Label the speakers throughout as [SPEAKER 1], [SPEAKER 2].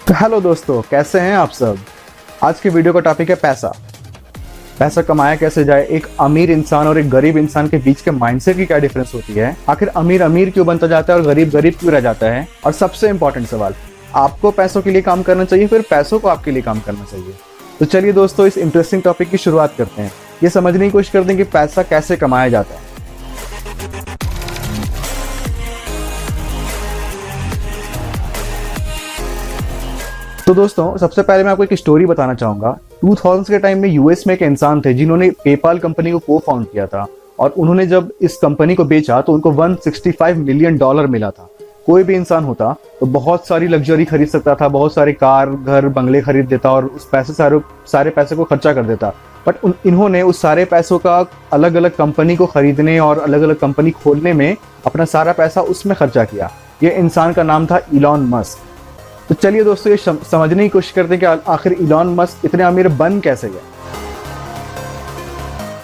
[SPEAKER 1] तो हेलो दोस्तों, कैसे हैं आप सब। आज की वीडियो का टॉपिक है पैसा। पैसा कमाया कैसे जाए, एक अमीर इंसान और एक गरीब इंसान के बीच के माइंडसेट की क्या डिफरेंस होती है, आखिर अमीर अमीर क्यों बनता जाता है और गरीब गरीब क्यों रह जाता है, और सबसे इंपॉर्टेंट सवाल, आपको पैसों के लिए काम करना चाहिए फिर पैसों को आपके लिए काम करना चाहिए। तो चलिए दोस्तों, इस इंटरेस्टिंग टॉपिक की शुरुआत करते हैं। ये समझने की कोशिश करते हैं कि पैसा कैसे कमाया जाता है। तो दोस्तों, सबसे पहले मैं आपको एक स्टोरी बताना चाहूंगा। 2000 के टाइम में यूएस में एक इंसान थे जिन्होंने पेपाल कंपनी को फाउंड किया था, और उन्होंने जब इस कंपनी को बेचा तो उनको $165 मिलियन मिला था। कोई भी इंसान होता तो बहुत सारी लग्जरी खरीद सकता था, बहुत सारे कार घर बंगले खरीद देता और उस पैसे सारे पैसे को खर्चा कर देता। बट इन्होंने उस सारे पैसों का अलग अलग कंपनी को खरीदने और अलग अलग कंपनी खोलने में अपना सारा पैसा उसमें खर्चा किया। ये इंसान का नाम था इलॉन मस्क। तो चलिए दोस्तों, ये समझने की कोशिश करते हैं कि आखिर इलॉन मस्क इतने अमीर बन कैसे गए।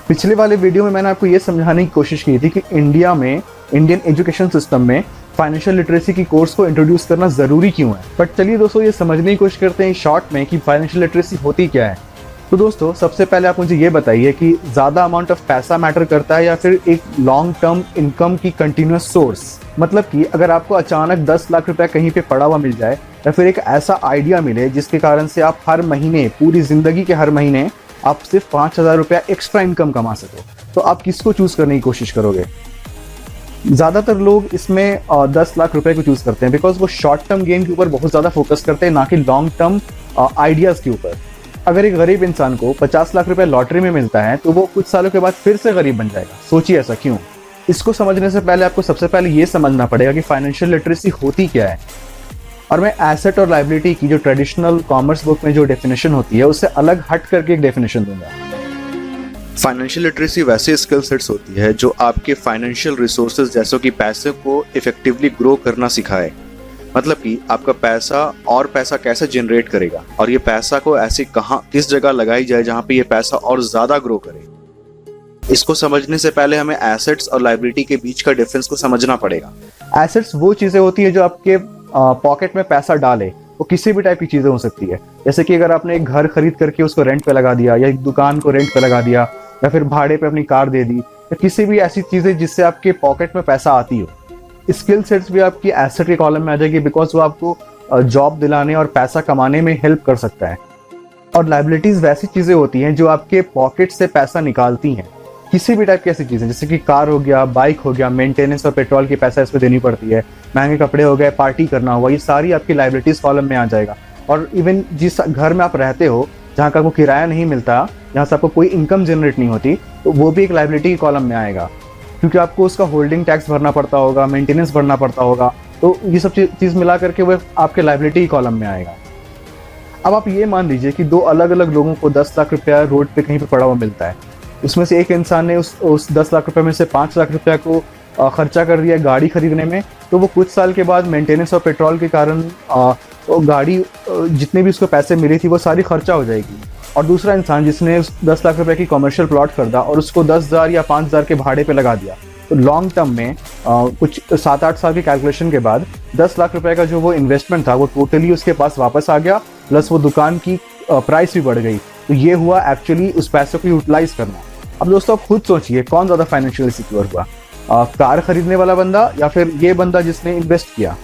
[SPEAKER 1] पिछले वाले वीडियो में मैंने आपको ये समझाने की कोशिश की थी कि इंडिया में इंडियन एजुकेशन सिस्टम में फाइनेंशियल लिटरेसी की कोर्स को इंट्रोड्यूस करना जरूरी क्यों है। बट चलिए दोस्तों, ये समझने की कोशिश करते हैं शॉर्ट में कि फाइनेंशियल लिटरेसी होती क्या है। तो दोस्तों, सबसे पहले आप मुझे ये बताइए कि ज्यादा अमाउंट ऑफ पैसा मैटर करता है या फिर एक लॉन्ग टर्म इनकम की कंटिन्यूअस सोर्स। मतलब कि अगर आपको अचानक 10 लाख रुपया कहीं पे पड़ा हुआ मिल जाए या फिर एक ऐसा आइडिया मिले जिसके कारण से आप हर महीने, पूरी जिंदगी के हर महीने आप सिर्फ 5,000 रुपया एक्स्ट्रा इनकम कमा सको, तो आप किसको चूज करने की कोशिश करोगे। ज्यादातर लोग इसमें 10 लाख रुपए को चूज करते हैं बिकॉज वो शॉर्ट टर्म गेन के ऊपर बहुत ज्यादा फोकस करते हैं, ना कि लॉन्ग टर्म आइडियाज के ऊपर। अगर एक गरीब इंसान को 50 लाख रुपए लॉटरी में मिलता है तो वो कुछ सालों के बाद फिर से गरीब बन जाएगा। सोचिए ऐसा क्यों। इसको समझने से पहले आपको सबसे पहले ये समझना पड़ेगा कि फाइनेंशियल लिटरेसी होती क्या है। और मैं एसेट और लायबिलिटी की जो ट्रेडिशनल कॉमर्स बुक में जो डेफिनेशन होती है उससे अलग हट करके एक डेफिनेशन दूंगा।
[SPEAKER 2] फाइनेंशियल लिटरेसी वैसे स्किल सेट्स होती है जो आपके फाइनेंशियल रिसोर्सेज जैसों कि पैसे को इफेक्टिवली ग्रो करना सिखाए। मतलब कि आपका पैसा कैसे जनरेट करेगा और ये पैसा को ऐसे किस जगह लगाई जाए जहां पे ये पैसा और ज्यादा ग्रो करे। इसको समझने से पहले हमें एसेट्स और लायबिलिटी के बीच का डिफरेंस को समझना पड़ेगा।
[SPEAKER 1] एसेट्स वो चीजें होती है जो आपके पॉकेट में पैसा डाले। वो किसी भी टाइप की चीजें हो सकती है, जैसे कि अगर आपने एक घर खरीद करके उसको रेंट पे लगा दिया, या एक दुकान को रेंट पे लगा दिया, या फिर भाड़े पे अपनी कार दे दी, या किसी भी ऐसी चीजें जिससे आपके पॉकेट में पैसा आती हो। स्किल सेट्स भी आपकी एसेट के कॉलम में आ जाएगी बिकॉज वो आपको जॉब दिलाने और पैसा कमाने में हेल्प कर सकता है। और लायबिलिटीज वैसी चीजें होती हैं जो आपके पॉकेट से पैसा निकालती हैं। किसी भी टाइप की ऐसी चीजें जैसे कि कार हो गया, बाइक हो गया, मेंटेनेंस और पेट्रोल की पैसा इसमें देनी पड़ती है, महंगे कपड़े हो गए, पार्टी करना हुआ, ये सारी आपकी लायबिलिटीज कॉलम में आ जाएगा। और इवन जिस घर में आप रहते हो जहाँ का आपको किराया नहीं मिलता, जहाँ से आपको कोई इनकम जनरेट नहीं होती, तो वो भी एक लायबिलिटी के कॉलम में आएगा क्योंकि आपको उसका होल्डिंग टैक्स भरना पड़ता होगा, मेंटेनेंस भरना पड़ता होगा। तो ये सब चीज मिला करके वो आपके लायबिलिटी कॉलम में आएगा। अब आप ये मान लीजिए कि दो अलग अलग लोगों को 10 लाख रुपया रोड पे कहीं पे पड़ा हुआ मिलता है। उसमें से एक इंसान ने उस 10 लाख रुपए में से 5 लाख रुपया को खर्चा कर दिया गाड़ी खरीदने में, तो वो कुछ साल के बाद मेंटेनेंस और पेट्रोल के कारण वो गाड़ी जितने भी उसको पैसे मिली थी वो सारी खर्चा हो जाएगी। और दूसरा इंसान जिसने उस 10 लाख रुपए की कमर्शियल प्लॉट खरीदा और उसको 10,000 या 5,000 के भाड़े पे लगा दिया, तो लॉन्ग टर्म में कुछ 7-8 साल की कैलकुलेशन के बाद 10 लाख रुपए का जो वो इन्वेस्टमेंट था वो टोटली उसके पास वापस आ गया, प्लस वो दुकान की प्राइस भी बढ़ गई। तो ये हुआ एक्चुअली उस पैसे को यूटिलाइज करना। अब दोस्तों, आप खुद सोचिए कौन ज्यादा फाइनेंशियली सिक्योर हुआ, कार खरीदने वाला बंदा या फिर ये बंदा जिसने इन्वेस्ट किया।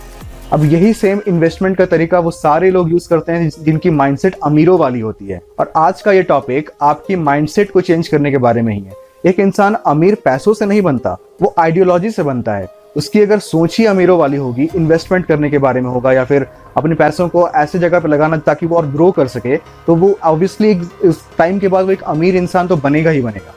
[SPEAKER 1] अब यही सेम इन्वेस्टमेंट का तरीका वो सारे लोग यूज करते हैं जिनकी माइंडसेट अमीरों वाली होती है। और आज का ये टॉपिक आपकी माइंडसेट को चेंज करने के बारे में ही है। एक इंसान अमीर पैसों से नहीं बनता, वो आइडियोलॉजी से बनता है। उसकी अगर सोच ही अमीरों वाली होगी, इन्वेस्टमेंट करने के बारे में होगा या फिर अपने पैसों को ऐसे जगह पे लगाना ताकि वो और ग्रो कर सके, तो वो ऑब्वियसली इस टाइम के बाद वो एक अमीर इंसान तो बनेगा ही बनेगा।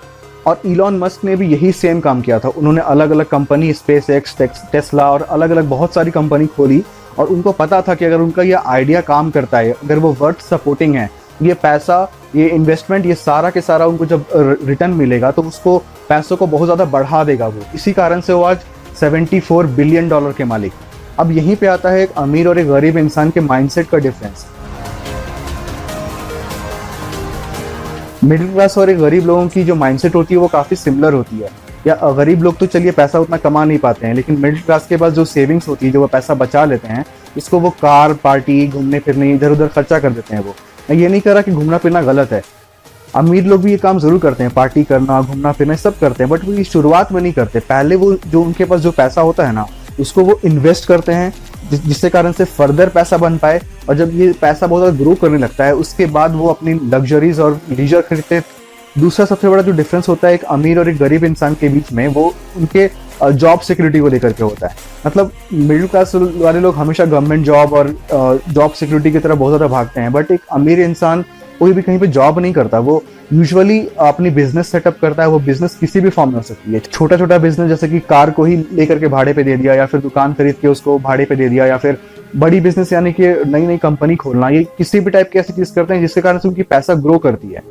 [SPEAKER 1] और इलॉन मस्क ने भी यही सेम काम किया था। उन्होंने अलग अलग कंपनी, स्पेस एक्स, टेस्ला और अलग अलग बहुत सारी कंपनी खोली, और उनको पता था कि अगर उनका ये आइडिया काम करता है, अगर वो वर्थ सपोर्टिंग है, ये पैसा, ये इन्वेस्टमेंट, ये सारा के सारा उनको जब रिटर्न मिलेगा तो उसको पैसों को बहुत ज़्यादा बढ़ा देगा वो। इसी कारण से वो आज $74 बिलियन के मालिक। अब यहीं पे आता है एक अमीर और एक गरीब इंसान के माइंडसेट का डिफरेंस। मिडिल क्लास और एक गरीब लोगों की जो माइंडसेट होती है वो काफ़ी सिमिलर होती है। या गरीब लोग तो चलिए पैसा उतना कमा नहीं पाते हैं, लेकिन मिडिल क्लास के पास जो सेविंग्स होती है, जो वो पैसा बचा लेते हैं, इसको वो कार, पार्टी, घूमने फिरने, इधर उधर खर्चा कर देते हैं। वो मैं ये नहीं कह रहा कि घूमना फिरना गलत है, अमीर लोग भी ये काम जरूर करते हैं, पार्टी करना, घूमना फिरना सब करते हैं, बट वो ये शुरुआत में नहीं करते। पहले वो जो उनके पास जो पैसा होता है ना, उसको वो इन्वेस्ट करते हैं, जिससे कारण से फर्दर पैसा बन पाए, और जब ये पैसा बहुत ज़्यादा ग्रो करने लगता है, उसके बाद वो अपनी लग्जरीज और लीजर खरीदते। दूसरा सबसे बड़ा जो डिफरेंस होता है एक अमीर और एक गरीब इंसान के बीच में, वो उनके जॉब सिक्योरिटी को लेकर के होता है। मतलब मिडिल क्लास वाले लोग हमेशा गवर्नमेंट जॉब और जॉब सिक्योरिटी की तरफ बहुत ज़्यादा भागते हैं, बट एक अमीर इंसान कोई भी कहीं पे जॉब नहीं करता, वो यूजुअली अपनी बिजनेस सेटअप करता है। वो बिजनेस किसी भी फॉर्म में हो सकती है, छोटा छोटा बिजनेस जैसे कि कार को ही लेकर के भाड़े पे दे दिया, या फिर दुकान खरीद के उसको भाड़े पे दे दिया, या फिर बड़ी बिजनेस यानी कि नई नई कंपनी खोलना। ये किसी भी टाइप की ऐसी चीज करते हैं जिसके कारण से उनकी पैसा ग्रो करती है।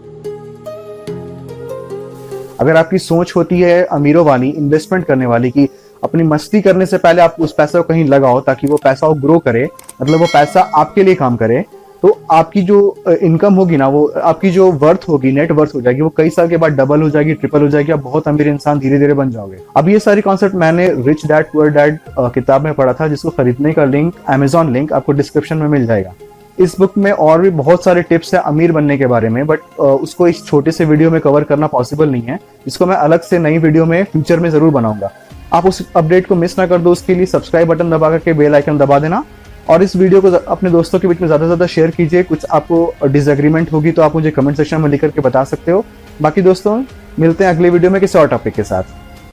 [SPEAKER 1] अगर आपकी सोच होती है अमीरों वाली, इन्वेस्टमेंट करने वाली, कि अपनी मस्ती करने से पहले आप उस पैसे को कहीं लगाओ ताकि वो पैसा ग्रो करे, मतलब वो पैसा आपके लिए काम करे, तो आपकी जो इनकम होगी ना, वो आपकी जो वर्थ होगी, नेट वर्थ हो जाएगी, वो कई साल के बाद डबल हो जाएगी, ट्रिपल हो जाएगी, आप बहुत अमीर इंसान धीरे धीरे बन जाओगे। अब ये सारी कॉन्सेप्ट मैंने रिच डैड पुअर डैड किताब में पढ़ा था, जिसको खरीदने का लिंक, अमेजॉन लिंक आपको डिस्क्रिप्शन में मिल जाएगा। इस बुक में और भी बहुत सारे टिप्स है अमीर बनने के बारे में, बट उसको इस छोटे से वीडियो में कवर करना पॉसिबल नहीं है, जिसको मैं अलग से नई वीडियो में फ्यूचर में जरूर बनाऊंगा। आप उस अपडेट को मिस ना कर दो, उसके लिए सब्सक्राइब बटन दबा करके बेल आइकन दबा देना, और इस वीडियो को अपने दोस्तों के बीच में ज़्यादा से ज़्यादा शेयर कीजिए। कुछ आपको डिसएग्रीमेंट होगी तो आप मुझे कमेंट सेक्शन में लिख करके बता सकते हो। बाकी दोस्तों, मिलते हैं अगले वीडियो में किसी और टॉपिक के साथ।